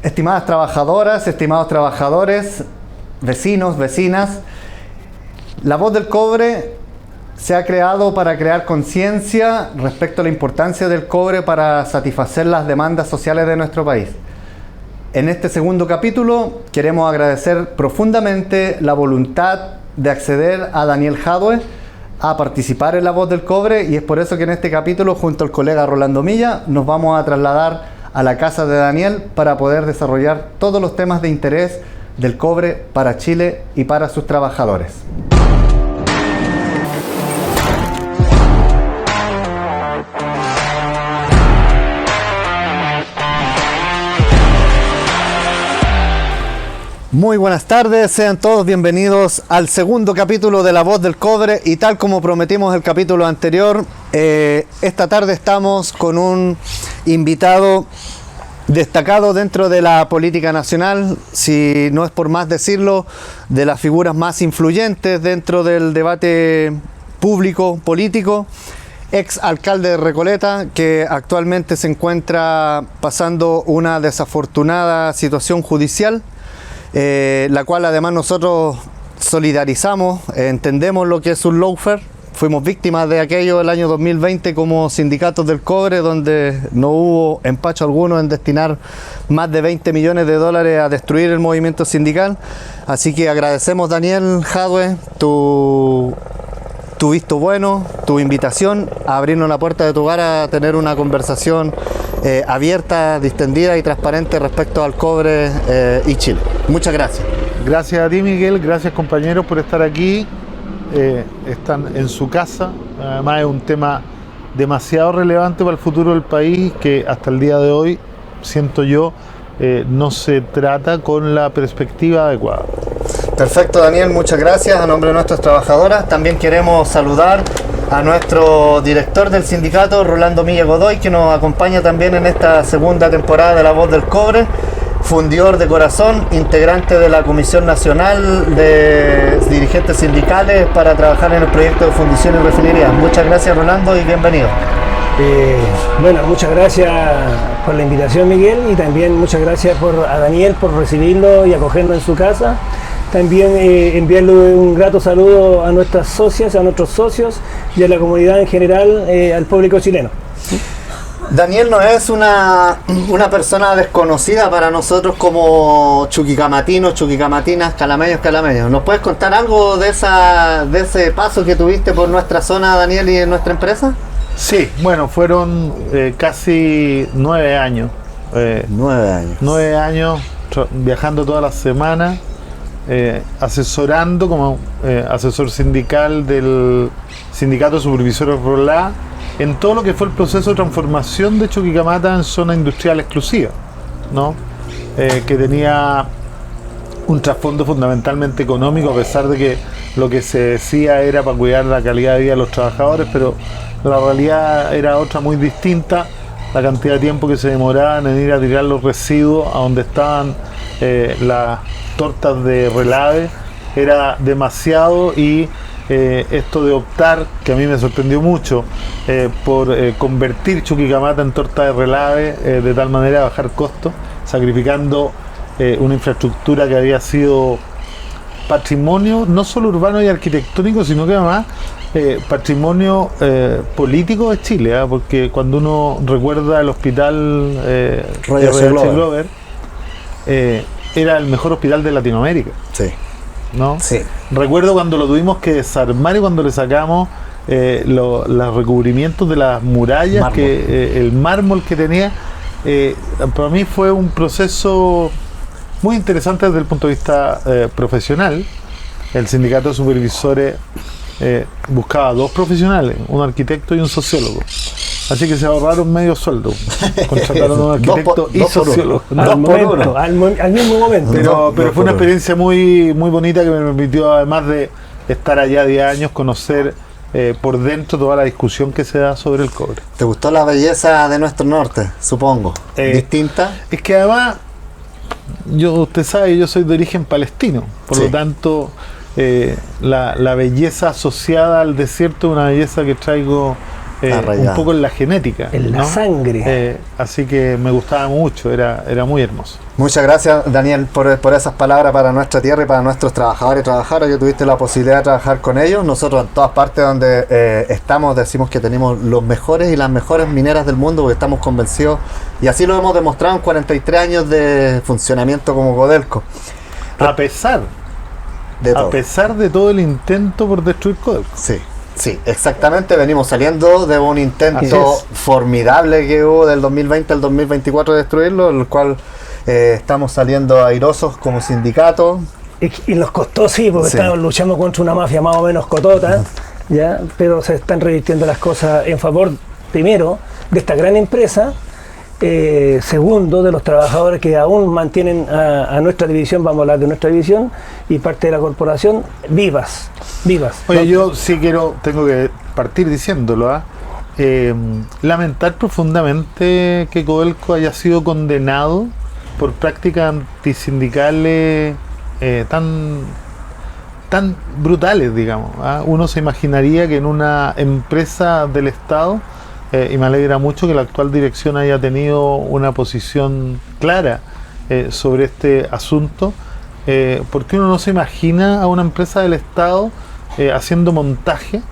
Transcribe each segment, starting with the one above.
Estimadas trabajadoras, estimados trabajadores, vecinos, vecinas, la Voz del Cobre se ha creado para crear conciencia respecto a la importancia del cobre para satisfacer las demandas sociales de nuestro país. En este segundo capítulo queremos agradecer profundamente la voluntad de acceder a Daniel Jadue a participar en la Voz del Cobre, y es por eso que en este capítulo, junto al colega Rolando Milla, nos vamos a trasladar a la casa de Daniel para poder desarrollar todos los temas de interés del cobre para Chile y para sus trabajadores. Muy buenas tardes, sean todos bienvenidos al segundo capítulo de La Voz del Cobre, y tal como prometimos el capítulo anterior, esta tarde estamos con un invitado destacado dentro de la política nacional, si no es por más decirlo, de las figuras más influyentes dentro del debate público político, ex alcalde de Recoleta, que actualmente se encuentra pasando una desafortunada situación judicial, la cual además nosotros solidarizamos, entendemos lo que es un lawfare. Fuimos víctimas de aquello el año 2020 como Sindicatos del Cobre, donde no hubo empacho alguno en destinar más de 20 millones de dólares a destruir el movimiento sindical. Así que agradecemos, Daniel Jadue, tu visto bueno, tu invitación a abrirnos la puerta de tu hogar a tener una conversación abierta, distendida y transparente respecto al cobre y Chile. Muchas gracias. Gracias a ti, Miguel, gracias compañeros por estar aquí. Están en su casa, además es un tema demasiado relevante para el futuro del país que hasta el día de hoy, siento yo, no se trata con la perspectiva adecuada. Perfecto, Daniel, muchas gracias. A nombre de nuestras trabajadoras también queremos saludar a nuestro director del sindicato, Rolando Milla Godoy, que nos acompaña también en esta segunda temporada de La Voz del Cobre, fundidor de corazón, integrante de la Comisión Nacional de Dirigentes Sindicales para trabajar en el proyecto de fundición y refinería. Muchas gracias, Rolando, y bienvenido. Bueno, muchas gracias por la invitación, Miguel, y también muchas gracias a Daniel por recibirlo y acogernos en su casa. También enviarle un grato saludo a nuestras socias, a nuestros socios y a la comunidad en general, al público chileno. Daniel no es una persona desconocida para nosotros como chuquicamatinos, chuquicamatinas, calameños. ¿Nos puedes contar algo de ese paso que tuviste por nuestra zona, Daniel, y en nuestra empresa? Sí, bueno, fueron casi 9 años. 9 años. 9 años viajando todas las semanas, asesorando como asesor sindical del Sindicato de Supervisores ROLA en todo lo que fue el proceso de transformación de Chuquicamata en zona industrial exclusiva, ¿no? Que tenía un trasfondo fundamentalmente económico, a pesar de que lo que se decía era para cuidar la calidad de vida de los trabajadores, pero la realidad era otra muy distinta. La cantidad de tiempo que se demoraban en ir a tirar los residuos a donde estaban las tortas de relave era demasiado, y esto de optar, que a mí me sorprendió mucho, por convertir Chuquicamata en torta de relave, de tal manera bajar costos, sacrificando una infraestructura que había sido patrimonio no solo urbano y arquitectónico, sino que además patrimonio político de Chile, porque cuando uno recuerda el hospital R.H. Glover, era el mejor hospital de Latinoamérica. Sí. ¿No? Sí. Recuerdo cuando lo tuvimos que desarmar y cuando le sacamos los recubrimientos de las murallas, el mármol que tenía. Para mí fue un proceso muy interesante desde el punto de vista profesional. El sindicato de supervisores buscaba 2 profesionales, un arquitecto y un sociólogo. Así que se ahorraron medio sueldo. Contrataron a un arquitecto y sociólogo. Al mismo momento. Pero fue una experiencia muy, muy bonita que me permitió, además de estar allá 10 años, conocer por dentro toda la discusión que se da sobre el cobre. ¿Te gustó la belleza de nuestro norte, supongo? ¿Distinta? Es que además, usted sabe, yo soy de origen palestino, por lo tanto, la belleza asociada al desierto es una belleza que traigo un poco en la genética. En la sangre. Así que me gustaba mucho, era muy hermoso. Muchas gracias, Daniel, por esas palabras para nuestra tierra y para nuestros trabajadores y trabajadoras. Yo tuviste la posibilidad de trabajar con ellos. Nosotros en todas partes donde estamos decimos que tenemos los mejores y las mejores mineras del mundo, porque estamos convencidos, y así lo hemos demostrado en 43 años de funcionamiento como Codelco. A pesar de todo el intento por destruir Codelco. Sí, exactamente. Venimos saliendo de un intento formidable que hubo del 2020 al 2024 de destruirlo, el cual estamos saliendo airosos como sindicato. Y nos costó, porque estábamos luchando contra una mafia más o menos cotota, ¿ya? Pero se están revirtiendo las cosas en favor, primero, de esta gran empresa, segundo, de los trabajadores que aún mantienen a nuestra división, vamos a hablar de nuestra división, y parte de la corporación, vivas. Oye, yo sí tengo que partir diciéndolo, lamentar profundamente que Codelco haya sido condenado por prácticas antisindicales tan brutales, digamos. Uno se imaginaría que en una empresa del Estado, y me alegra mucho que la actual dirección haya tenido una posición clara sobre este asunto, porque uno no se imagina a una empresa del Estado haciendo montaje.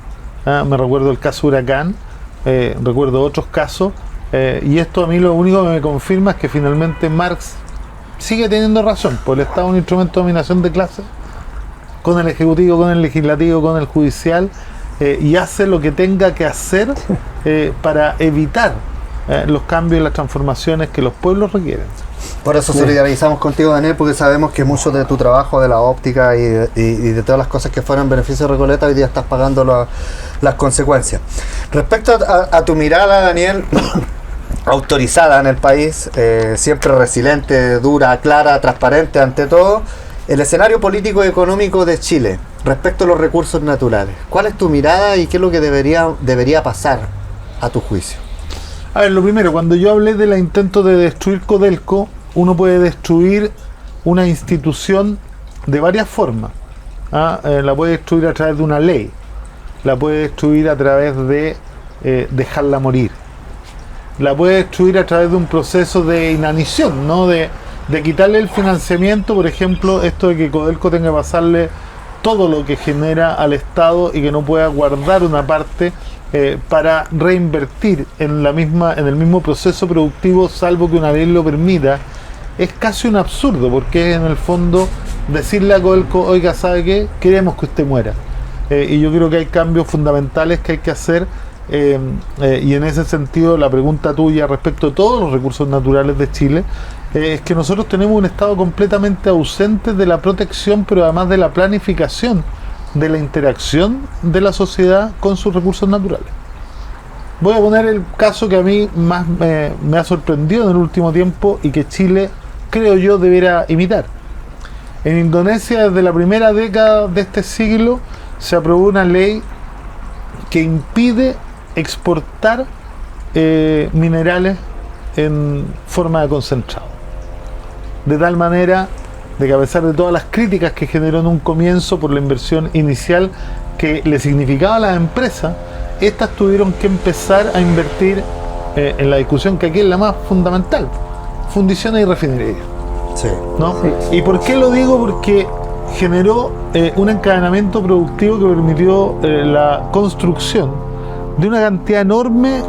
Me recuerdo el caso Huracán, recuerdo otros casos, y esto a mí lo único que me confirma es que finalmente Marx sigue teniendo razón, porque el Estado es un instrumento de dominación de clase, con el Ejecutivo, con el Legislativo, con el Judicial, y hace lo que tenga que hacer para evitar los cambios y las transformaciones que los pueblos requieren. Por eso solidarizamos contigo, Daniel, porque sabemos que mucho de tu trabajo, de la óptica y de todas las cosas que fueron en beneficio de Recoleta, hoy día estás pagando las consecuencias. Respecto a tu mirada, Daniel, autorizada en el país, siempre resiliente, dura, clara, transparente ante todo, el escenario político y económico de Chile respecto a los recursos naturales. ¿Cuál es tu mirada y qué es lo que debería pasar a tu juicio? A ver, lo primero, cuando yo hablé del intento de destruir Codelco, uno puede destruir una institución de varias formas. La puede destruir a través de una ley, la puede destruir a través de dejarla morir, la puede destruir a través de un proceso de inanición, ¿no? De quitarle el financiamiento, por ejemplo, esto de que Codelco tenga que pasarle todo lo que genera al Estado y que no pueda guardar una parte para reinvertir en el mismo proceso productivo, salvo que una ley lo permita. Es casi un absurdo, porque es en el fondo decirle a Codelco: oiga, ¿sabe qué? Queremos que usted muera. Y yo creo que hay cambios fundamentales que hay que hacer, y en ese sentido la pregunta tuya respecto a todos los recursos naturales de Chile, es que nosotros tenemos un Estado completamente ausente de la protección, pero además de la planificación de la interacción de la sociedad con sus recursos naturales. Voy a poner el caso que a mí más me ha sorprendido en el último tiempo y que Chile, creo yo, debiera imitar. En Indonesia, desde la primera década de este siglo, se aprobó una ley que impide exportar minerales en forma de concentrado, de tal manera de que, a pesar de todas las críticas que generó en un comienzo por la inversión inicial que le significaba a las empresas, estas tuvieron que empezar a invertir en la discusión que aquí es la más fundamental: fundiciones y refinerías. ¿No? Sí. ¿Y por qué lo digo? Porque generó un encadenamiento productivo que permitió la construcción de una cantidad enorme,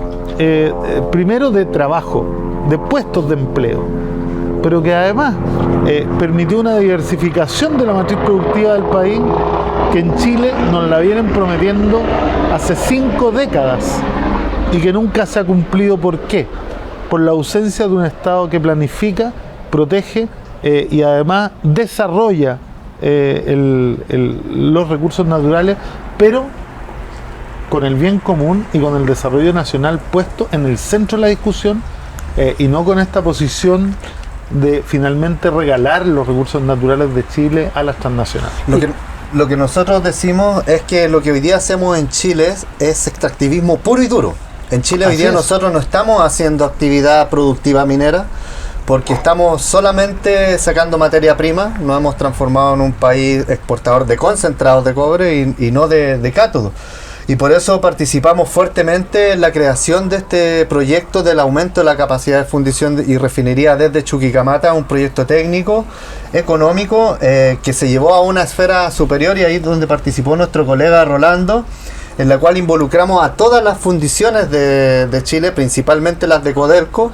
primero de trabajo, de puestos de empleo, pero que además permitió una diversificación de la matriz productiva del país que en Chile nos la vienen prometiendo hace 5 décadas y que nunca se ha cumplido. ¿Por qué? Por la ausencia de un Estado que planifica, protege y además desarrolla los recursos naturales, pero con el bien común y con el desarrollo nacional puesto en el centro de la discusión, y no con esta posición de finalmente regalar los recursos naturales de Chile a las transnacionales. Lo que nosotros decimos es que lo que hoy día hacemos en Chile es extractivismo puro y duro. En Chile hoy día nosotros no estamos haciendo actividad productiva minera, porque estamos solamente sacando materia prima. Nos hemos transformado en un país exportador de concentrados de cobre y no de cátodos. y por eso participamos fuertemente en la creación de este proyecto del aumento de la capacidad de fundición y refinería desde Chuquicamata, un proyecto técnico, económico, que se llevó a una esfera superior, y ahí es donde participó nuestro colega Rolando, en la cual involucramos a todas las fundiciones de Chile, principalmente las de Codelco,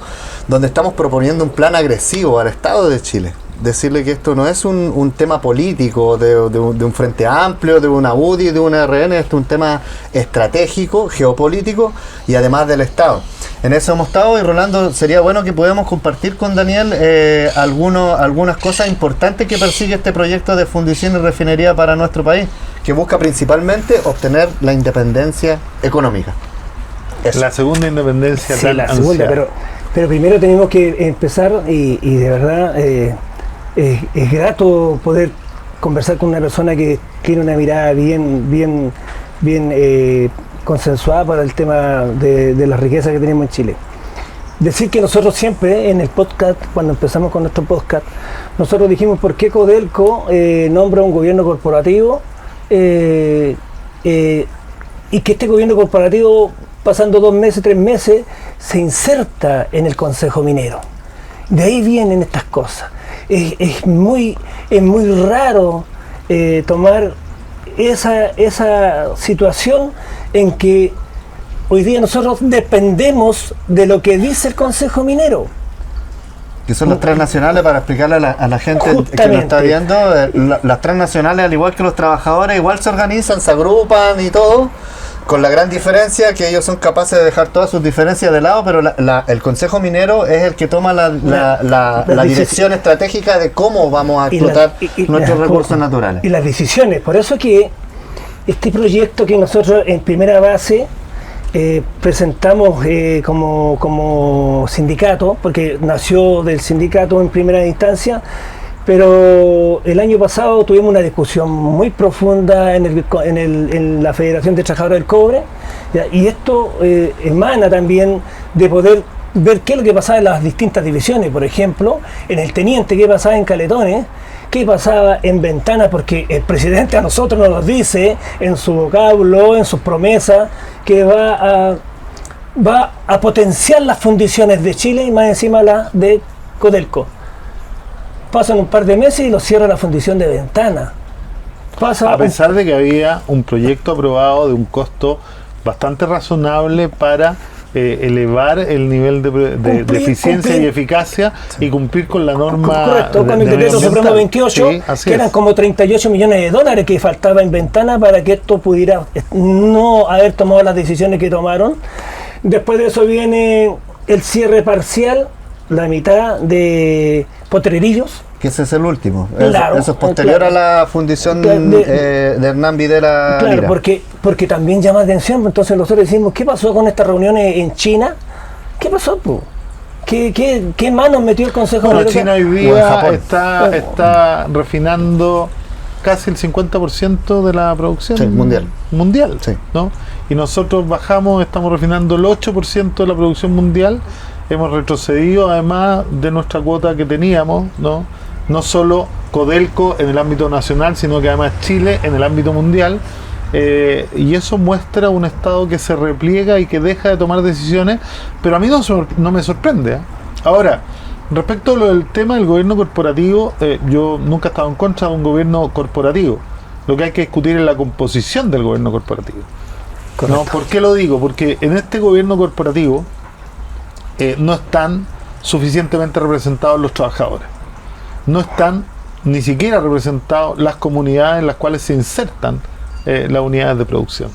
donde estamos proponiendo un plan agresivo al Estado de Chile. Decirle que esto no es un tema político de un frente amplio, de una UDI, de una RN, esto es un tema estratégico, geopolítico y además del Estado. En eso hemos estado, y Rolando, sería bueno que podamos compartir con Daniel algunas cosas importantes que persigue este proyecto de fundición y refinería para nuestro país, que busca principalmente obtener la independencia económica. Eso. La segunda independencia. Sí, la segunda, pero primero tenemos que empezar, y de verdad es grato poder conversar con una persona que tiene una mirada bien consensuada para el tema de las riquezas que tenemos en Chile. Decir que nosotros siempre en el podcast, cuando empezamos con nuestro podcast, nosotros dijimos por qué Codelco nombra un gobierno corporativo, y que este gobierno corporativo, pasando 2 meses, 3 meses, se inserta en el Consejo Minero. De ahí vienen estas cosas. Es muy raro tomar esa situación en que hoy día nosotros dependemos de lo que dice el Consejo Minero. Que son las transnacionales, para explicarle a la gente que nos está viendo, las transnacionales, al igual que los trabajadores, igual se organizan, se agrupan y todo, con la gran diferencia que ellos son capaces de dejar todas sus diferencias de lado, pero el Consejo Minero es el que toma la dirección estratégica de cómo vamos a explotar nuestros recursos naturales. Y las decisiones. Por eso que este proyecto que nosotros en primera base presentamos como sindicato, porque nació del sindicato en primera instancia, pero el año pasado tuvimos una discusión muy profunda en la Federación de Trabajadores del Cobre, ¿ya? Y esto emana también de poder ver qué es lo que pasaba en las distintas divisiones. Por ejemplo, en el Teniente, qué pasaba en Caletones, qué pasaba en Ventanas, porque el presidente a nosotros nos dice en su vocablo, en sus promesas, que va a potenciar las fundiciones de Chile y más encima las de Codelco. Pasan un par de meses y lo cierra la fundición de Ventanas. A pesar de que había un proyecto aprobado de un costo bastante razonable para elevar el nivel de eficiencia y eficacia, y cumplir con la norma. Correcto, con el decreto Supremo 28, que eran como 38 millones de dólares que faltaba en Ventana para que esto pudiera no haber tomado las decisiones que tomaron. Después de eso viene el cierre parcial, la mitad de Potrerillos. Que ese es el último. Claro, eso es posterior a la fundición de Hernán Videla. Claro, Lira. porque también llama atención. Entonces nosotros decimos, ¿qué pasó con estas reuniones en China? ¿Qué pasó, po? ¿Qué manos metió el Consejo Bueno, Minero? China hoy día está refinando casi el 50% de la producción mundial, sí. ¿no? Y nosotros estamos refinando el 8% de la producción mundial. Hemos retrocedido además de nuestra cuota que teníamos, no solo Codelco en el ámbito nacional, sino que además Chile en el ámbito mundial, y eso muestra un Estado que se repliega y que deja de tomar decisiones, pero a mí no me sorprende, ¿eh? Ahora, respecto a lo del tema del gobierno corporativo, yo nunca he estado en contra de un gobierno corporativo. Lo que hay que discutir es la composición del gobierno corporativo. ¿No? ¿Por qué lo digo? Porque en este gobierno corporativo no están suficientemente representados los trabajadores, no están ni siquiera representados las comunidades en las cuales se insertan las unidades de producción,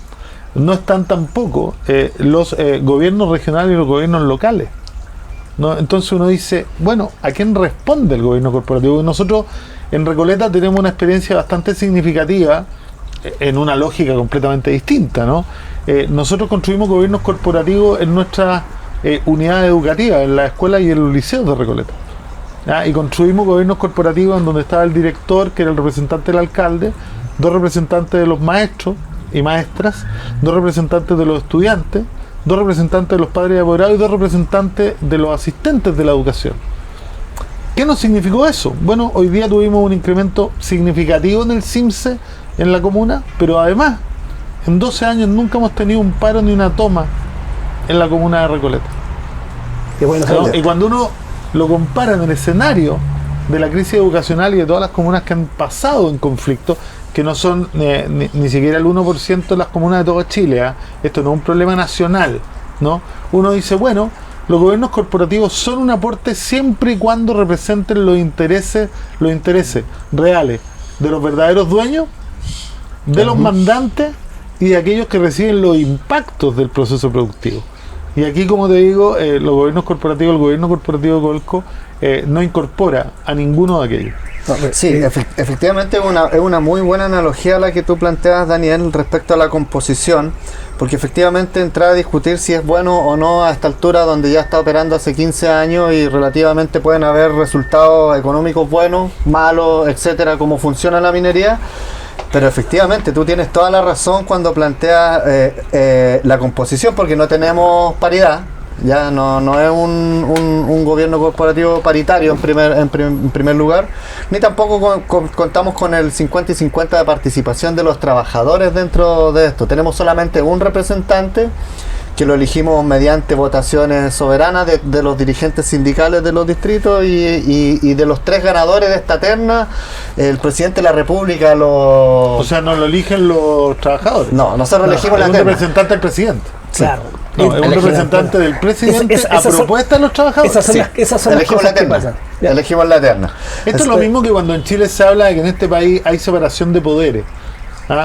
no están tampoco los gobiernos regionales y los gobiernos locales, ¿no? Entonces uno dice, bueno, ¿a quién responde el gobierno corporativo? Y nosotros en Recoleta tenemos una experiencia bastante significativa en una lógica completamente distinta, ¿no? Nosotros construimos gobiernos corporativos en nuestras unidades educativas, en las escuelas y en los liceos de Recoleta, ¿ya? Y construimos gobiernos corporativos en donde estaba el director, que era el representante del alcalde, 2 representantes de los maestros y maestras, 2 representantes de los estudiantes, 2 representantes de los padres de apoderados y 2 representantes de los asistentes de la educación. ¿Qué nos significó eso? Bueno, hoy día tuvimos un incremento significativo en el CIMSE en la comuna, pero además En 12 años nunca hemos tenido un paro ni una toma en la comuna de Recoleta. Qué bueno, ¿No? Y cuando uno lo compara en el escenario de la crisis educacional y de todas las comunas que han pasado en conflicto, que no son ni siquiera el 1% de las comunas de todo Chile, esto no es un problema nacional, ¿no? Uno dice, bueno, los gobiernos corporativos son un aporte siempre y cuando representen los intereses reales de los verdaderos dueños, de los mandantes y de aquellos que reciben los impactos del proceso productivo. Y aquí, como te digo, los gobiernos corporativos, el gobierno corporativo de Codelco no incorpora a ninguno de aquellos. Sí, efectivamente es una muy buena analogía la que tú planteas, Daniel, respecto a la composición, porque efectivamente entrar a discutir si es bueno o no a esta altura donde ya está operando hace 15 años y relativamente pueden haber resultados económicos buenos, malos, etcétera, cómo funciona la minería. Pero efectivamente, tú tienes toda la razón cuando planteas la composición, porque no tenemos paridad. Ya no es un gobierno corporativo paritario en primer lugar, ni tampoco contamos con el 50 y 50 de participación de los trabajadores dentro de esto. Tenemos solamente un representante que lo elegimos mediante votaciones soberanas de los dirigentes sindicales de los distritos y de los 3 ganadores de esta terna, el presidente de la República lo... O sea, no lo eligen los trabajadores. No, nosotros elegimos la terna. Es un representante del presidente. Claro. No, es un representante del presidente a propuesta de los trabajadores. Esas son las cosas que pasan. Elegimos la terna. Esto es lo mismo que cuando en Chile se habla de que en este país hay separación de poderes.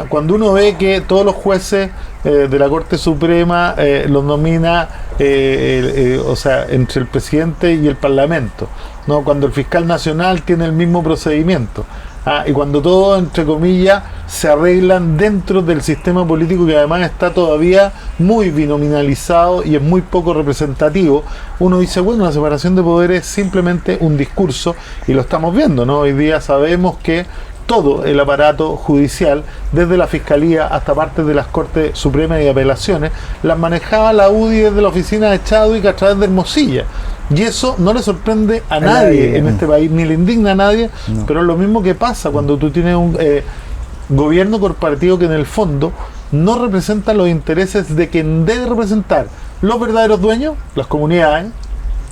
Cuando uno ve que todos los jueces de la Corte Suprema los nomina o sea, entre el presidente y el Parlamento, ¿no? Cuando el fiscal nacional tiene el mismo procedimiento, y cuando todo, entre comillas, se arreglan dentro del sistema político que además está todavía muy binominalizado y es muy poco representativo, uno dice, bueno, la separación de poderes es simplemente un discurso, y lo estamos viendo, ¿no? Hoy día sabemos que todo el aparato judicial, desde la Fiscalía hasta partes de las Cortes Supremas y de Apelaciones, las manejaba la UDI desde la oficina de Jadue a través de Hermosilla. Y eso no le sorprende a nadie en este país, ni le indigna a nadie, pero es lo mismo que pasa cuando tú tienes un gobierno corporativo que en el fondo no representa los intereses de quien debe representar los verdaderos dueños, las comunidades,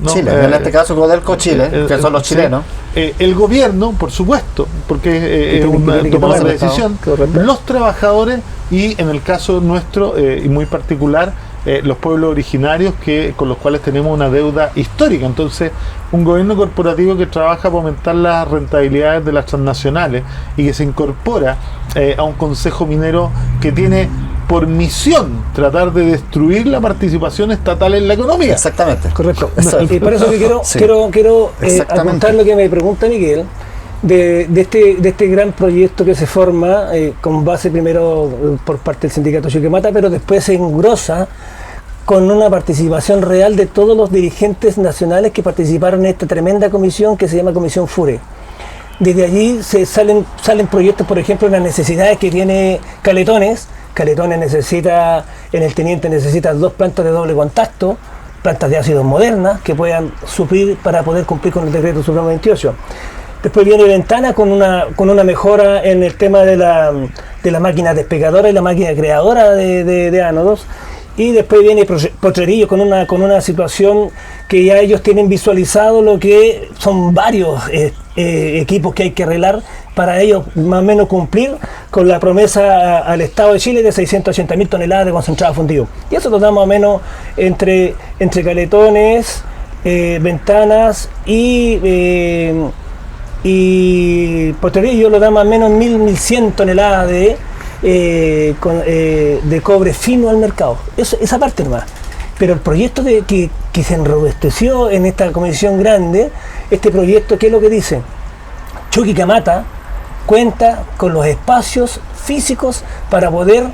¿no? Chile, en este caso Codelco Chile, que son los chilenos. El gobierno, por supuesto, porque es una tomada de decisión, los trabajadores y, en el caso nuestro y muy particular, los pueblos originarios con los cuales tenemos una deuda histórica. Entonces, un gobierno corporativo que trabaja para aumentar las rentabilidades de las transnacionales y que se incorpora a un consejo minero que tiene por misión tratar de destruir la participación estatal en la economía. Exactamente. Correcto. Y por eso que quiero apuntar lo que me pregunta Miguel, de este gran proyecto que se forma con base primero por parte del Sindicato Chuquicamata, pero después se engrosa con una participación real de todos los dirigentes nacionales que participaron en esta tremenda comisión que se llama Comisión FURE. Desde allí salen proyectos, por ejemplo, las necesidades que tiene Caletones. Caletones necesita, en el Teniente necesita 2 plantas de doble contacto, plantas de ácidos modernas que puedan suplir para poder cumplir con el decreto Supremo 28. Después viene Ventana con una mejora en el tema de la máquina despegadora y la máquina creadora de ánodos. Y después viene Potrerillo con una situación que ya ellos tienen visualizado, lo que son varios equipos que hay que arreglar para ellos más o menos cumplir con la promesa al Estado de Chile de 680.000 toneladas de concentrado fundido. Y eso lo da más o menos entre Caletones, Ventanas y Potrerillo lo da más o menos 1.100 toneladas de cobre fino al mercado. Esa parte nomás. Pero el proyecto que se enrobusteció en esta comisión grande, este proyecto, ¿qué es lo que dice? Chuquicamata cuenta con los espacios físicos para poder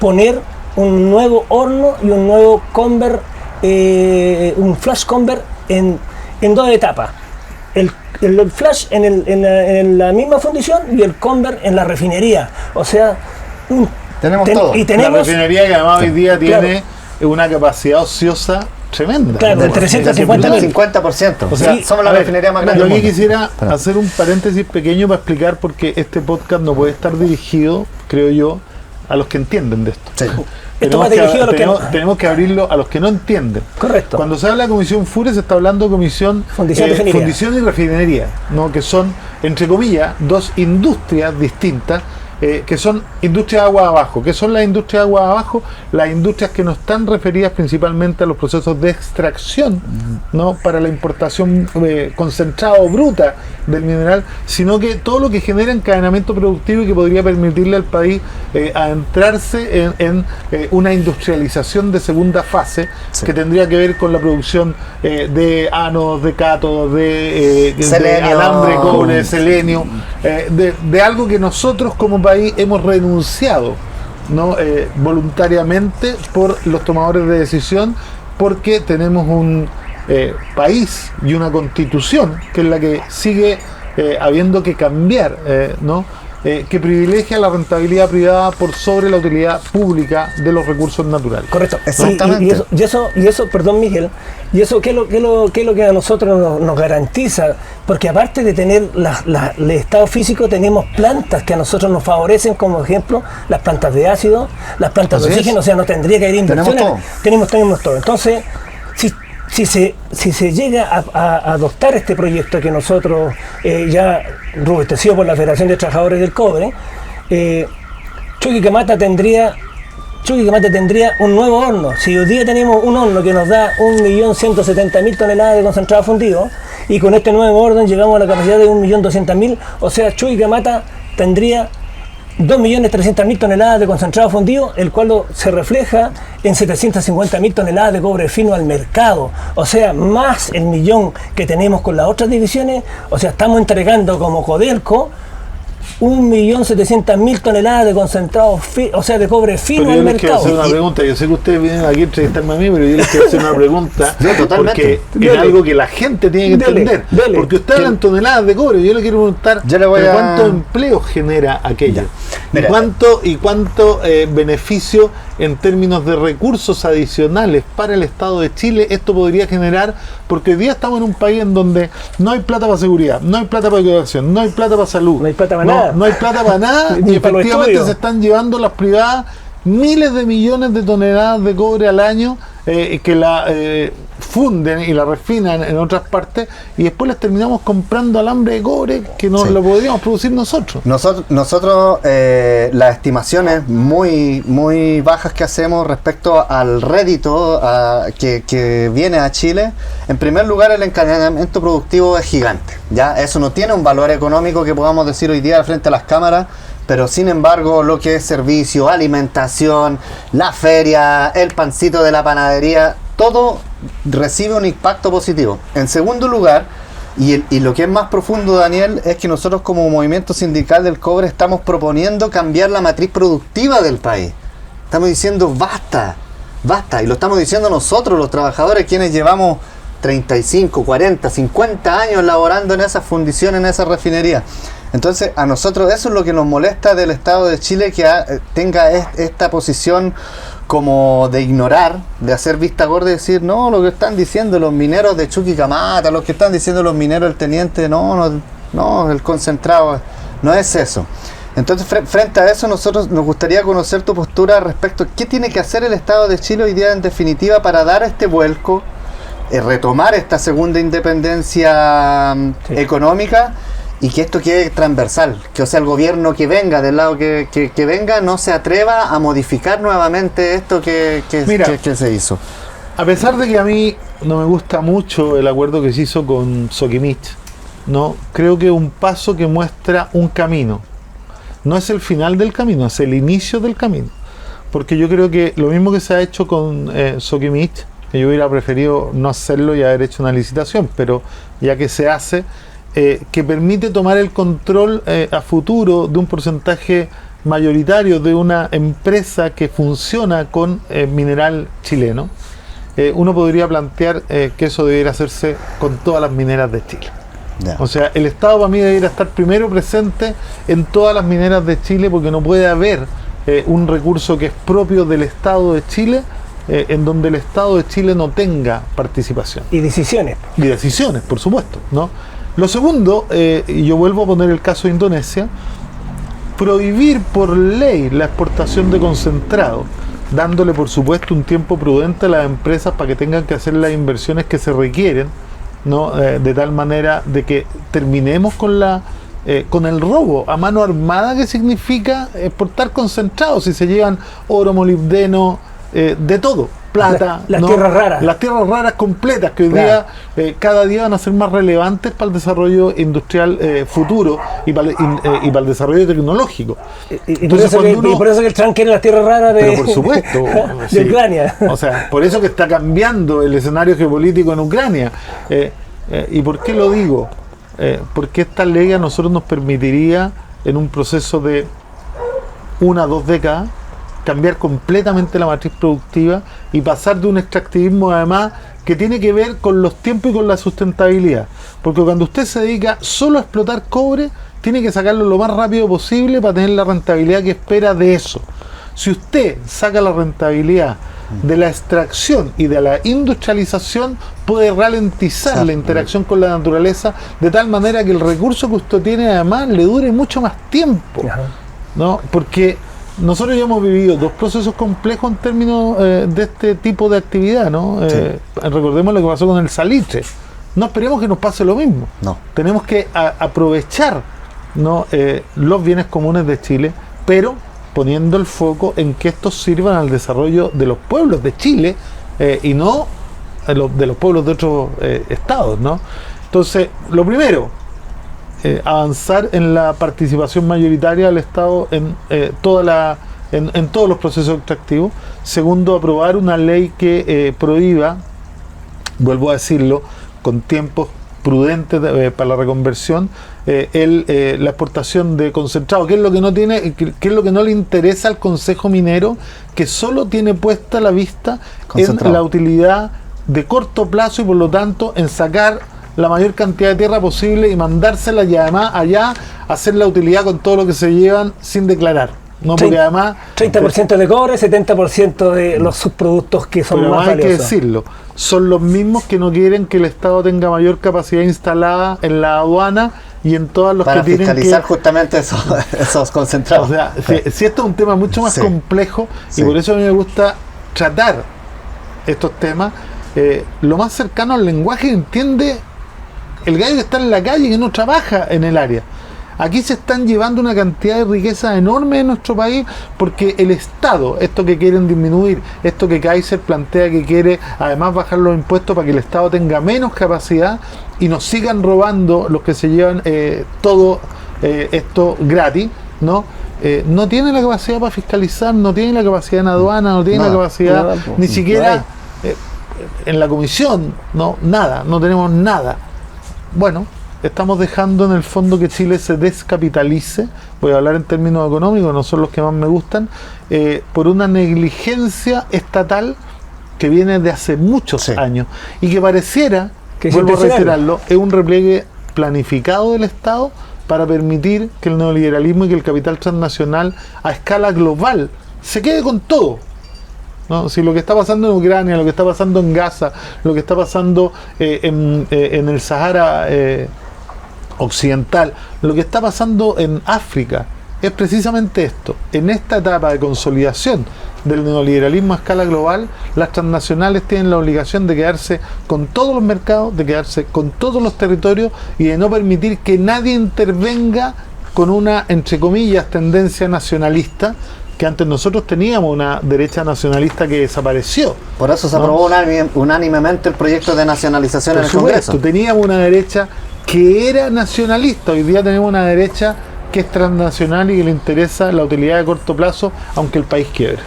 poner un nuevo horno y un nuevo conver, un flash conver en 2 etapas. El flash en la misma fundición y el conver en la refinería. O sea, tenemos todo. Y tenemos la refinería que además hoy día tiene una capacidad ociosa tremenda. Claro, del 350.000. 50%. O sea, somos la refinería más grande yo del aquí mundo. quisiera hacer un paréntesis pequeño para explicar porque este podcast no puede estar dirigido, creo yo, a los que entienden de esto. Sí. Esto va dirigido a los que no. Tenemos que abrirlo a los que no entienden. Correcto. Cuando se habla de comisión FURE se está hablando de comisión fundición y refinería, ¿no? Que son, entre comillas, dos industrias distintas, que son industrias de agua abajo. ¿Qué son las industrias de agua abajo? Las industrias que no están referidas principalmente a los procesos de extracción, ¿no? Para la importación concentrada o bruta del mineral, sino que todo lo que genera encadenamiento productivo y que podría permitirle al país adentrarse en una industrialización de segunda fase, sí, que tendría que ver con la producción de ánodos, de cátodos, de alambre, cobre, de selenio, de algo que nosotros como país hemos renunciado, ¿no? Voluntariamente por los tomadores de decisión, porque tenemos un país y una constitución que es la que sigue habiendo que cambiar, ¿no? Que privilegia la rentabilidad privada por sobre la utilidad pública de los recursos naturales. Correcto. Exactamente. Y eso, perdón Miguel, y eso ¿qué es lo que a nosotros nos garantiza? Porque aparte de tener el estado físico, tenemos plantas que a nosotros nos favorecen, como ejemplo, las plantas de ácido, las plantas de oxígeno, o sea, no tendría que haber inversiones. Tenemos todo. Entonces, si se llega a adoptar este proyecto que nosotros ya robustecido por la Federación de Trabajadores del Cobre, Chuquicamata tendría un nuevo horno. Si hoy día tenemos un horno que nos da 1.170.000 toneladas de concentrado fundido, y con este nuevo horno llegamos a la capacidad de 1.200.000, o sea, Chuquicamata tendría 2.300.000 toneladas de concentrado fundido, el cual se refleja en 750.000 toneladas de cobre fino al mercado, o sea, más el millón que tenemos con las otras divisiones. O sea, estamos entregando como Codelco 1.700.000 toneladas de concentrado, o sea, de cobre fino al mercado. Yo les quiero hacer una pregunta. Yo sé que ustedes vienen aquí a entrevistarme a mí, pero yo les quiero hacer una pregunta porque es algo que la gente tiene que entender. Porque ustedes hablan toneladas de cobre, yo le quiero preguntar cuánto empleo genera aquello. ¿Y cuánto beneficio en términos de recursos adicionales para el Estado de Chile esto podría generar? Porque hoy día estamos en un país en donde no hay plata para seguridad, no hay plata para educación, no hay plata para salud, no hay plata para nada. No hay plata para nada y efectivamente se están llevando las privadas miles de millones de toneladas de cobre al año que la funden y la refinan en otras partes, y después les terminamos comprando alambre de cobre que no lo podríamos producir nosotros. Nosotros las estimaciones muy bajas que hacemos respecto al rédito que viene a Chile, en primer lugar el encadenamiento productivo es gigante, ¿ya? Eso no tiene un valor económico que podamos decir hoy día frente a las cámaras, pero sin embargo lo que es servicio, alimentación, la feria, el pancito de la panadería, todo recibe un impacto positivo. En segundo lugar, y lo que es más profundo, Daniel, es que nosotros como movimiento sindical del cobre estamos proponiendo cambiar la matriz productiva del país. Estamos diciendo basta, y lo estamos diciendo nosotros, los trabajadores, quienes llevamos 35, 40, 50 años laborando en esas fundiciones, en esa refinería. Entonces, a nosotros eso es lo que nos molesta del Estado de Chile, que tenga esta posición como de ignorar, de hacer vista gorda y decir, no, lo que están diciendo los mineros de Chuquicamata, lo que están diciendo los mineros del teniente, no, el concentrado, no es eso. Entonces, frente a eso, nosotros nos gustaría conocer tu postura respecto a qué tiene que hacer el Estado de Chile hoy día en definitiva para dar este vuelco, retomar esta segunda independencia económica, y que esto quede transversal, que o sea el gobierno que venga, del lado que venga, no se atreva a modificar nuevamente esto que se hizo. A pesar de que a mí no me gusta mucho el acuerdo que se hizo con Soquimich, ¿no? Creo que es un paso que muestra un camino. No es el final del camino, es el inicio del camino. Porque yo creo que lo mismo que se ha hecho con Soquimich, que yo hubiera preferido no hacerlo y haber hecho una licitación, pero ya que se hace, que permite tomar el control a futuro de un porcentaje mayoritario de una empresa que funciona con mineral chileno, uno podría plantear que eso debiera hacerse con todas las mineras de Chile. Yeah. O sea, el Estado para mí debería estar primero presente en todas las mineras de Chile, porque no puede haber un recurso que es propio del Estado de Chile en donde el Estado de Chile no tenga participación. Y decisiones. Y decisiones, por supuesto, ¿no? Lo segundo, y yo vuelvo a poner el caso de Indonesia, prohibir por ley la exportación de concentrado, dándole por supuesto un tiempo prudente a las empresas para que tengan que hacer las inversiones que se requieren, ¿no? De tal manera de que terminemos con el robo a mano armada que significa exportar concentrados, si se llevan oro, molibdeno, de todo, plata, las ¿no? tierras raras. Las tierras raras completas que hoy día, cada día van a ser más relevantes para el desarrollo industrial futuro y para el desarrollo tecnológico. Y por eso que el Trump quiere las tierras raras de, pero por supuesto, de Ucrania. O sea, por eso que está cambiando el escenario geopolítico en Ucrania. ¿Y por qué lo digo? Porque esta ley a nosotros nos permitiría, en un proceso de 1 a 2 décadas, cambiar completamente la matriz productiva y pasar de un extractivismo, además, que tiene que ver con los tiempos y con la sustentabilidad. Porque cuando usted se dedica solo a explotar cobre, tiene que sacarlo lo más rápido posible para tener la rentabilidad que espera de eso. Si usted saca la rentabilidad de la extracción y de la industrialización, puede ralentizar la interacción con la naturaleza de tal manera que el recurso que usted tiene además le dure mucho más tiempo, ¿no? Porque nosotros ya hemos vivido 2 procesos complejos en términos de este tipo de actividad, ¿no? Recordemos lo que pasó con el salitre. No esperemos que nos pase lo mismo. No. Tenemos que aprovechar, ¿no? Los bienes comunes de Chile, pero poniendo el foco en que estos sirvan al desarrollo de los pueblos de Chile y no de los pueblos de otros estados, ¿no? Entonces, lo primero, avanzar en la participación mayoritaria del Estado en todos los procesos extractivos. Segundo, aprobar una ley que prohíba, vuelvo a decirlo, con tiempos prudentes para la reconversión, la exportación de concentrado, que es lo que no tiene, que es lo que no le interesa al Consejo Minero, que solo tiene puesta la vista en la utilidad de corto plazo y por lo tanto en sacar la mayor cantidad de tierra posible y mandársela, y además allá hacer la utilidad con todo lo que se llevan sin declarar, ¿no? Porque además 30% de cobre, 70% de los subproductos que son más valiosos. Hay que decirlo, son los mismos que no quieren que el Estado tenga mayor capacidad instalada en la aduana y en todas los para que tienen fiscalizar justamente esos concentrados. O sea, si esto es un tema mucho más complejo, y por eso a mí me gusta tratar estos temas lo más cercano al lenguaje que entiende el gallo que está en la calle, que no trabaja en el área. Aquí se están llevando una cantidad de riqueza enorme en nuestro país, porque el Estado, esto que quieren disminuir, esto que Kaiser plantea que quiere además bajar los impuestos para que el Estado tenga menos capacidad y nos sigan robando los que se llevan todo esto gratis, ¿no? No tiene la capacidad para fiscalizar, no tiene la capacidad en aduana, no tiene la capacidad ni siquiera en la comisión, no tenemos nada. Bueno, estamos dejando en el fondo que Chile se descapitalice, voy a hablar en términos económicos, no son los que más me gustan, por una negligencia estatal que viene de hace muchos años y que pareciera, que vuelvo a reiterarlo, es un repliegue planificado del Estado para permitir que el neoliberalismo y que el capital transnacional a escala global se quede con todo, ¿no? Si lo que está pasando en Ucrania, lo que está pasando en Gaza, lo que está pasando en el Sahara occidental, lo que está pasando en África, es precisamente esto. En esta etapa de consolidación del neoliberalismo a escala global, las transnacionales tienen la obligación de quedarse con todos los mercados, de quedarse con todos los territorios y de no permitir que nadie intervenga con una, entre comillas, tendencia nacionalista, que antes nosotros teníamos una derecha nacionalista que desapareció. Por eso se aprobó unánimemente el proyecto de nacionalización en el Congreso. Teníamos una derecha que era nacionalista, hoy día tenemos una derecha que es transnacional y que le interesa la utilidad de corto plazo, aunque el país quiebre.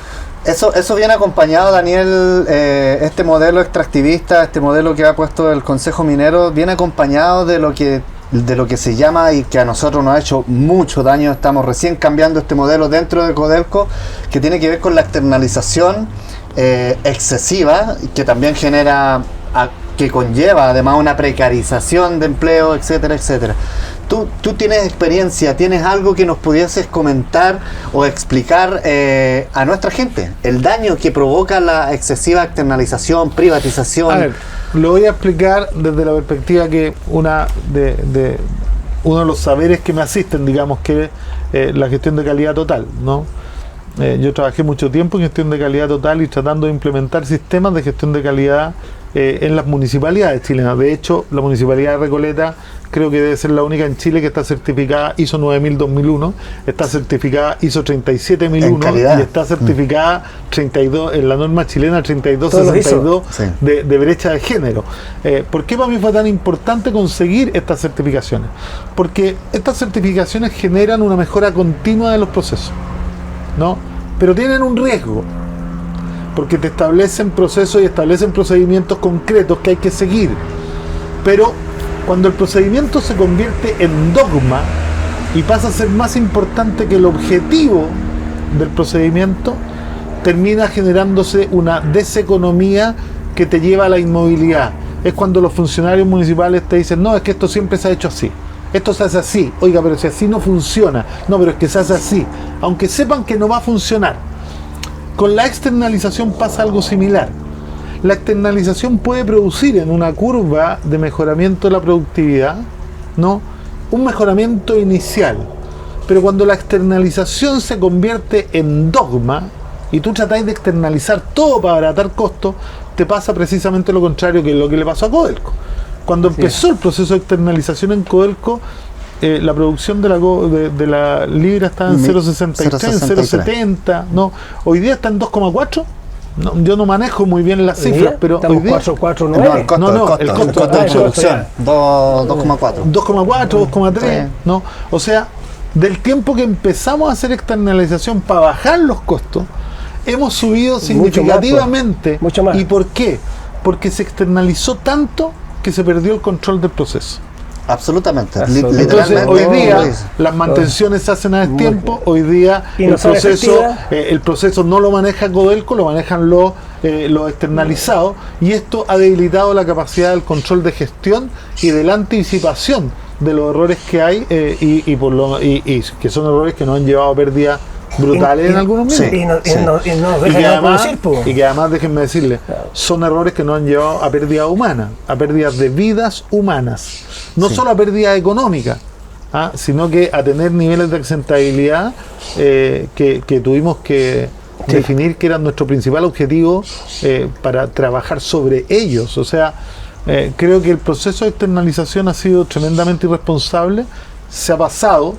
Eso viene acompañado, Daniel, este modelo extractivista, este modelo que ha puesto el Consejo Minero, viene acompañado de lo que se llama, y que a nosotros nos ha hecho mucho daño. Estamos recién cambiando este modelo dentro de Codelco, que tiene que ver con la externalización excesiva, que también que conlleva además una precarización de empleo, etcétera, etcétera. Tú tienes experiencia, tienes algo que nos pudieses comentar o explicar a nuestra gente, el daño que provoca la excesiva externalización, privatización. A ver, lo voy a explicar desde la perspectiva que una de uno de los saberes que me asisten, digamos, que es la gestión de calidad total, ¿no? Yo trabajé mucho tiempo en gestión de calidad total y tratando de implementar sistemas de gestión de calidad en las municipalidades chilenas. De hecho, la municipalidad de Recoleta creo que debe ser la única en Chile que está certificada ISO 9000-2001, está certificada ISO 37001 y está certificada 32 en la norma chilena 3262 de brecha de género. ¿Por qué para mí fue tan importante conseguir estas certificaciones? Porque estas certificaciones generan una mejora continua de los procesos, ¿no? Pero tienen un riesgo, porque te establecen procesos y establecen procedimientos concretos que hay que seguir. Pero cuando el procedimiento se convierte en dogma y pasa a ser más importante que el objetivo del procedimiento, termina generándose una deseconomía que te lleva a la inmovilidad. Es cuando los funcionarios municipales te dicen, no, es que esto siempre se ha hecho así. Esto se hace así. Oiga, pero si así no funciona. No, pero es que se hace así. Aunque sepan que no va a funcionar. Con la externalización pasa algo similar. La externalización puede producir en una curva de mejoramiento de la productividad, ¿no?, un mejoramiento inicial. Pero cuando la externalización se convierte en dogma y tú tratáis de externalizar todo para abaratar costos, te pasa precisamente lo contrario que lo que le pasó a Codelco. Cuando empezó el proceso de externalización en Codelco, la producción de la libra estaba en 0,63, 0,70, ¿no? Hoy día está en 2,4. No, yo no manejo muy bien las cifras, pero hoy día 4,9. No, el costo de producción 2,4. 2,4, 2,3, ¿no? O sea, del tiempo que empezamos a hacer externalización para bajar los costos, hemos subido significativamente. Mucho más. ¿Y por qué? Porque se externalizó tanto que se perdió el control del proceso. Absolutamente. Entonces, hoy día las mantenciones se hacen a destiempo. Hoy día el proceso no lo maneja Codelco, lo manejan los externalizados, y esto ha debilitado la capacidad del control de gestión y de la anticipación de los errores que hay y que son errores que nos han llevado a pérdidas brutales en algunos minutos. Y que además, déjenme decirles, son errores que nos han llevado a pérdidas humanas, a pérdidas de vidas humanas, no solo a pérdidas económicas, sino que a tener niveles de accidentabilidad que tuvimos que definir que era nuestro principal objetivo para trabajar sobre ellos. O sea, creo que el proceso de externalización ha sido tremendamente irresponsable, se ha pasado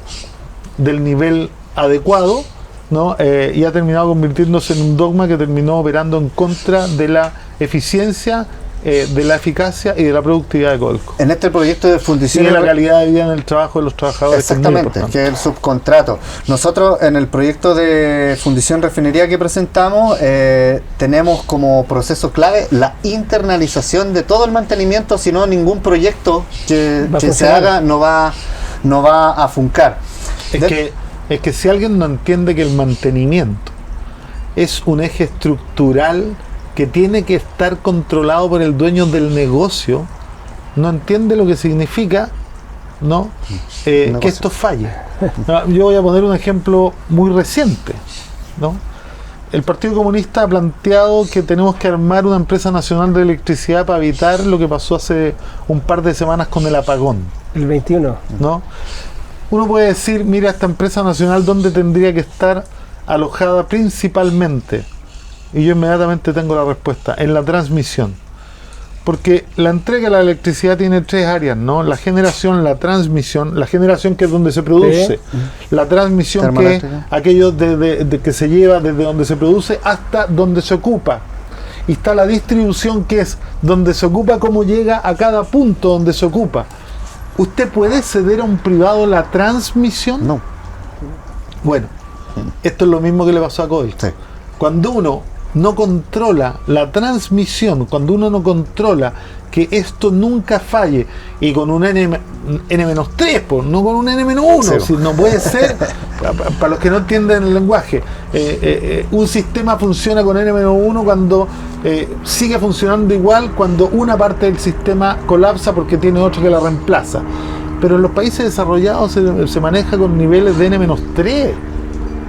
del nivel adecuado, ¿no? Y ha terminado convirtiéndose en un dogma que terminó operando en contra de la eficiencia, de la eficacia y de la productividad de Codelco. En este proyecto de fundición y de la calidad de vida en el trabajo de los trabajadores. Exactamente, que es el subcontrato. Nosotros en el proyecto de fundición refinería que presentamos tenemos como proceso clave la internalización de todo el mantenimiento, si no ningún proyecto que se haga no va a funcar. Es que si alguien no entiende que el mantenimiento es un eje estructural que tiene que estar controlado por el dueño del negocio, no entiende lo que significa, ¿no? Que esto falle. Yo voy a poner un ejemplo muy reciente, ¿no? El Partido Comunista ha planteado que tenemos que armar una empresa nacional de electricidad para evitar lo que pasó hace un par de semanas con el apagón. El 21. ¿No? Uno puede decir, mira, esta empresa nacional, ¿dónde tendría que estar alojada principalmente? Y yo inmediatamente tengo la respuesta: en la transmisión. Porque la entrega de la electricidad tiene tres áreas, ¿no? La generación, la transmisión, la generación, que es donde se produce, la transmisión, que es aquello de que se lleva desde donde se produce hasta donde se ocupa. Y está la distribución, que es donde se ocupa, cómo llega a cada punto donde se ocupa. ¿Usted puede ceder a un privado la transmisión? No. Bueno, esto es lo mismo que le pasó a Codelco. Sí. Cuando uno no controla la transmisión, cuando uno no controla que esto nunca falle, y con un N-3, pues, no con un N-1, si no puede ser, para los que no entienden el lenguaje, un sistema funciona con N-1 cuando sigue funcionando igual cuando una parte del sistema colapsa porque tiene otro que la reemplaza. Pero en los países desarrollados se maneja con niveles de N-3.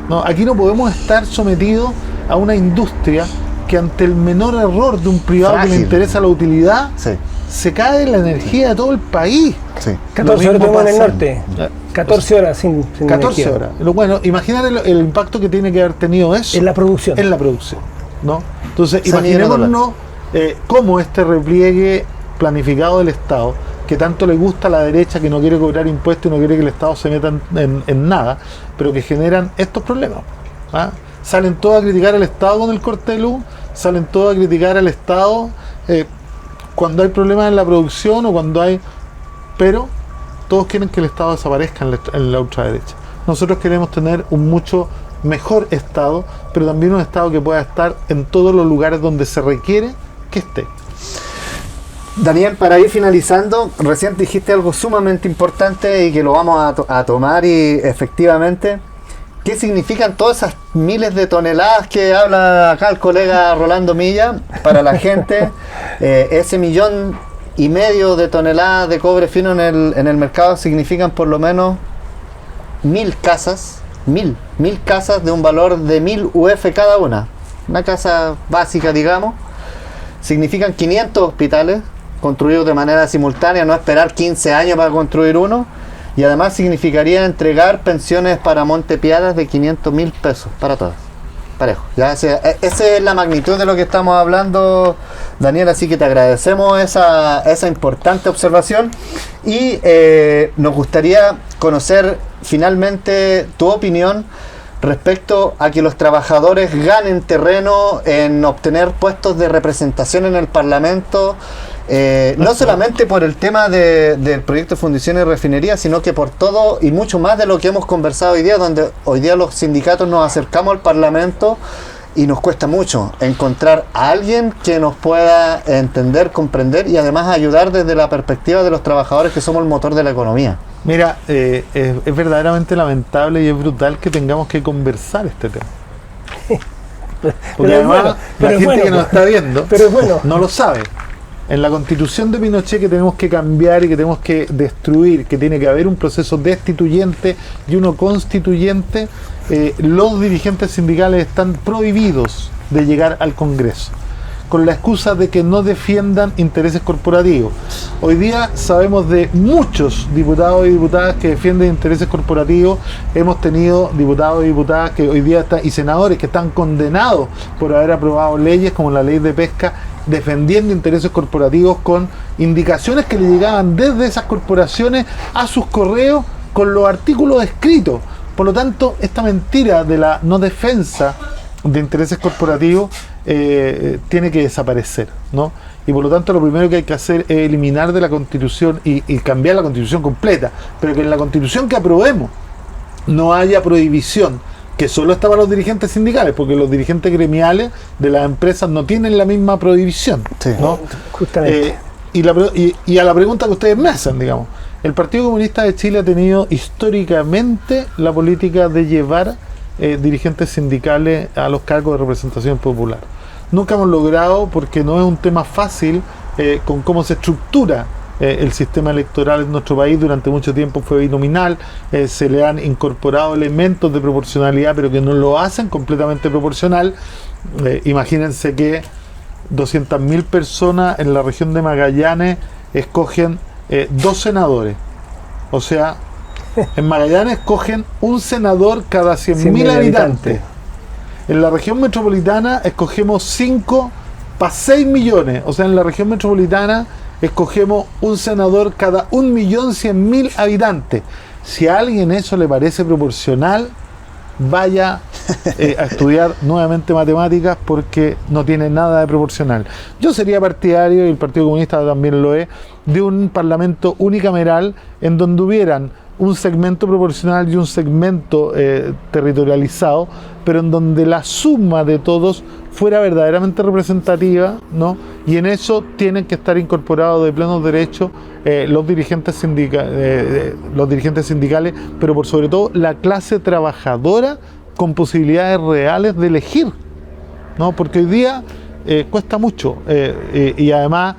No, aquí no podemos estar sometidos a una industria que ante el menor error de un privado que le interesa la utilidad, se cae la energía de todo el país. Sí. 14 horas tenemos en el norte. 14 horas sin 14 energía. horas. Bueno, imagínate el impacto que tiene que haber tenido eso En la producción. en la producción, ¿no? Entonces, Se han ido imaginémonos cómo este repliegue planificado del Estado, que tanto le gusta a la derecha, que no quiere cobrar impuestos y no quiere que el Estado se meta en nada, pero que generan estos problemas. ¿Ah? Salen todos a criticar al Estado con el corte de luz, salen todos a criticar al Estado cuando hay problemas en la producción o cuando hay... Pero todos quieren que el Estado desaparezca en la ultraderecha. Nosotros queremos tener un mucho mejor Estado, pero también un Estado que pueda estar en todos los lugares donde se requiere que esté. Daniel, para ir finalizando, recién dijiste algo sumamente importante y que lo vamos a tomar, y efectivamente, ¿qué significan todas esas miles de toneladas que habla acá el colega Rolando Milla para la gente? Ese 1,5 millones de toneladas de cobre fino en el mercado significan por lo menos 1.000 casas, 1.000 casas de un valor de 1.000 UF cada una casa básica, digamos. Significan 500 hospitales construidos de manera simultánea, no esperar 15 años para construir uno, y además significaría entregar pensiones para Montepiadas de 500.000 pesos para todas, parejo. Ya esa es la magnitud de lo que estamos hablando, Daniel, así que te agradecemos esa importante observación, y nos gustaría conocer finalmente tu opinión respecto a que los trabajadores ganen terreno en obtener puestos de representación en el Parlamento, no solamente por el tema del proyecto de fundición y refinería, sino que por todo y mucho más de lo que hemos conversado hoy día, donde hoy día los sindicatos nos acercamos al Parlamento y nos cuesta mucho encontrar a alguien que nos pueda entender, comprender y además ayudar desde la perspectiva de los trabajadores, que somos el motor de la economía. Mira, es verdaderamente lamentable y es brutal que tengamos que conversar este tema. Porque además la gente que nos está viendo no lo sabe. En la Constitución de Pinochet, que tenemos que cambiar y que tenemos que destruir, que tiene que haber un proceso destituyente y uno constituyente, los dirigentes sindicales están prohibidos de llegar al Congreso, con la excusa de que no defiendan intereses corporativos. Hoy día sabemos de muchos diputados y diputadas que defienden intereses corporativos. Hemos tenido diputados y diputadas que hoy día y senadores que están condenados por haber aprobado leyes como la ley de pesca, defendiendo intereses corporativos con indicaciones que le llegaban desde esas corporaciones a sus correos con los artículos escritos. Por lo tanto, esta mentira de la no defensa de intereses corporativos tiene que desaparecer, ¿no? Y por lo tanto lo primero que hay que hacer es eliminar de la Constitución y cambiar la Constitución completa, pero que en la Constitución que aprobemos no haya prohibición, que solo está para los dirigentes sindicales, porque los dirigentes gremiales de las empresas no tienen la misma prohibición, ¿no? Justamente. Y a la pregunta que ustedes me hacen, digamos, el Partido Comunista de Chile ha tenido históricamente la política de llevar dirigentes sindicales a los cargos de representación popular. Nunca hemos logrado, porque no es un tema fácil, con cómo se estructura el sistema electoral en nuestro país. Durante mucho tiempo fue binominal, se le han incorporado elementos de proporcionalidad, pero que no lo hacen completamente proporcional. Imagínense que 200.000 personas en la región de Magallanes escogen 2 senadores, o sea, en Magallanes escogen un senador cada 100.000 habitantes. En la región metropolitana escogemos 5 para 6 millones. O sea, en la región metropolitana escogemos un senador cada 1.100.000 habitantes. Si a alguien eso le parece proporcional, vaya a estudiar nuevamente matemáticas, porque no tiene nada de proporcional. Yo sería partidario, y el Partido Comunista también lo es, de un parlamento unicameral en donde hubieran un segmento proporcional y un segmento territorializado, pero en donde la suma de todos fuera verdaderamente representativa, ¿no? Y en eso tienen que estar incorporados de plenos derechos los dirigentes sindicales, pero por sobre todo la clase trabajadora con posibilidades reales de elegir, ¿no? Porque hoy día cuesta mucho, y además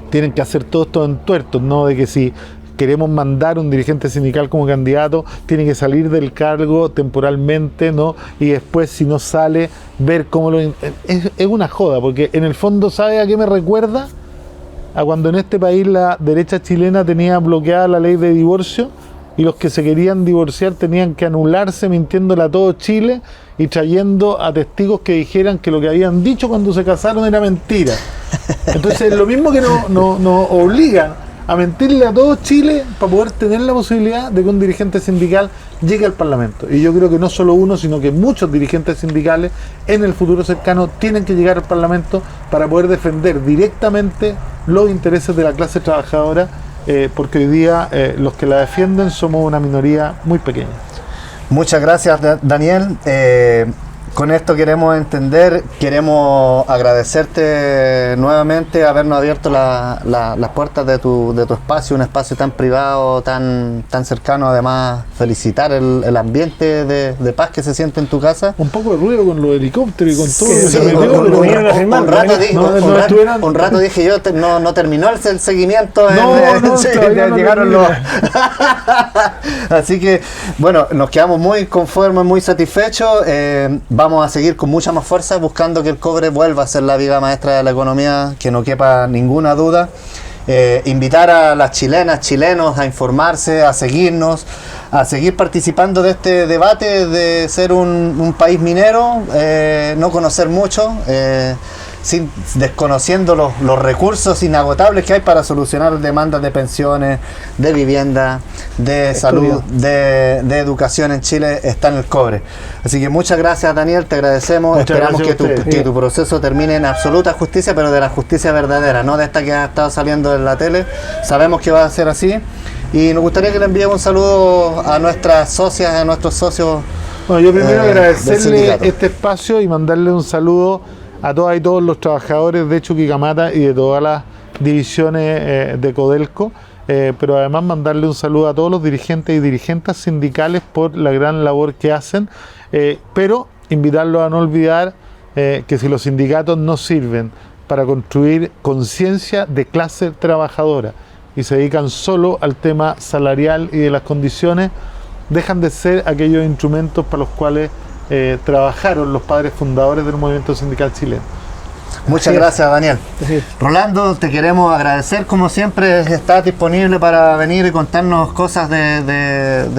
tienen que hacer todo esto en tuertos, ¿no? De que si queremos mandar un dirigente sindical como candidato, tiene que salir del cargo temporalmente, ¿no? Y después, si no sale, ver cómo lo... Es una joda, porque en el fondo, ¿sabe a qué me recuerda? a cuando en este país la derecha chilena tenía bloqueada la ley de divorcio y los que se querían divorciar tenían que anularse mintiéndole a todo Chile y trayendo a testigos que dijeran que lo que habían dicho cuando se casaron era mentira. Entonces lo mismo que nos obligan a mentirle a todo Chile para poder tener la posibilidad de que un dirigente sindical llegue al Parlamento. Y yo creo que no solo uno, sino que muchos dirigentes sindicales en el futuro cercano tienen que llegar al Parlamento para poder defender directamente los intereses de la clase trabajadora, porque hoy día los que la defienden somos una minoría muy pequeña. Muchas gracias, Daniel. Con esto queremos agradecerte nuevamente habernos abierto las puertas de tu espacio, un espacio tan privado, tan cercano. Además, felicitar el ambiente de paz que se siente en tu casa. Un poco de ruido con los helicópteros y con todo. Sí, un rato dije yo, no terminó el seguimiento. Llegaron los... Así que, bueno, nos quedamos muy conformes, muy satisfechos. Vamos a seguir con mucha más fuerza buscando que el cobre vuelva a ser la viga maestra de la economía, que no quepa ninguna duda. Invitar a las chilenas, chilenos a informarse, a seguirnos, a seguir participando de este debate de ser un país minero, no conocer mucho, desconociendo los recursos inagotables que hay para solucionar demandas de pensiones, de vivienda, de salud, de educación en Chile, está en el cobre. Así que muchas gracias, Daniel, te agradecemos. Esperamos que tu proceso termine en absoluta justicia, pero de la justicia verdadera, no de esta que ha estado saliendo en la tele. Sabemos que va a ser así y nos gustaría que le enviemos un saludo a nuestras socias, a nuestros socios. Bueno, yo primero agradecerle este espacio y mandarle un saludo a todas y todos los trabajadores de Chuquicamata y de todas las divisiones de Codelco, pero además mandarle un saludo a todos los dirigentes y dirigentas sindicales por la gran labor que hacen, pero invitarlos a no olvidar que si los sindicatos no sirven para construir conciencia de clase trabajadora y se dedican solo al tema salarial y de las condiciones, dejan de ser aquellos instrumentos para los cuales trabajaron los padres fundadores del movimiento sindical chileno. Muchas gracias, Daniel. Rolando, te queremos agradecer, como siempre, estás disponible para venir y contarnos cosas de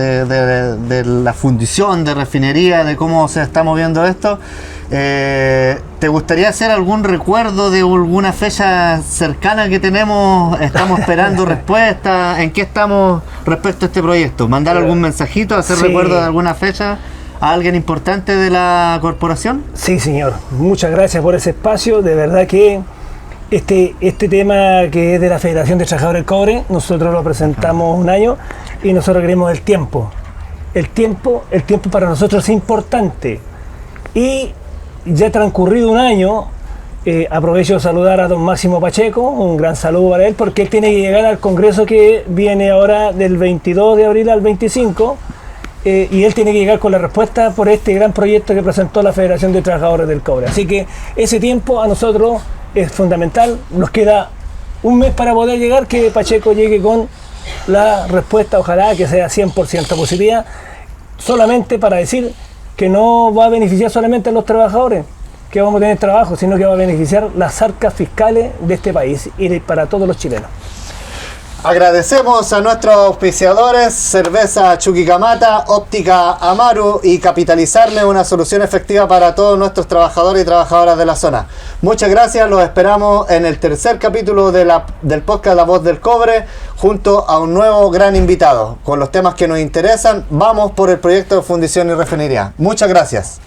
la fundición, de refinería, de cómo se está moviendo esto. ¿Te gustaría hacer algún recuerdo de alguna fecha cercana que tenemos? ¿Estamos esperando respuesta? ¿En qué estamos respecto a este proyecto? ¿Mandar algún mensajito, hacer recuerdo de alguna fecha a alguien importante de la corporación? Sí, señor. Muchas gracias por ese espacio. De verdad que este tema que es de la Federación de Trabajadores del Cobre, nosotros lo presentamos un año y nosotros queremos el tiempo. El tiempo para nosotros es importante. Y ya transcurrido un año, aprovecho de saludar a don Máximo Pacheco, un gran saludo para él, porque él tiene que llegar al congreso que viene ahora del 22 de abril al 25, y él tiene que llegar con la respuesta por este gran proyecto que presentó la Federación de Trabajadores del Cobre. Así que ese tiempo a nosotros es fundamental. Nos queda un mes para poder llegar, que Pacheco llegue con la respuesta, ojalá que sea 100% positiva, solamente para decir que no va a beneficiar solamente a los trabajadores que vamos a tener trabajo, sino que va a beneficiar las arcas fiscales de este país y para todos los chilenos. Agradecemos a nuestros auspiciadores, Cerveza Chuquicamata, Óptica Amaru y Capitalizarme, una solución efectiva para todos nuestros trabajadores y trabajadoras de la zona. Muchas gracias, los esperamos en el tercer capítulo del podcast La Voz del Cobre, junto a un nuevo gran invitado. Con los temas que nos interesan, vamos por el proyecto de fundición y refinería. Muchas gracias.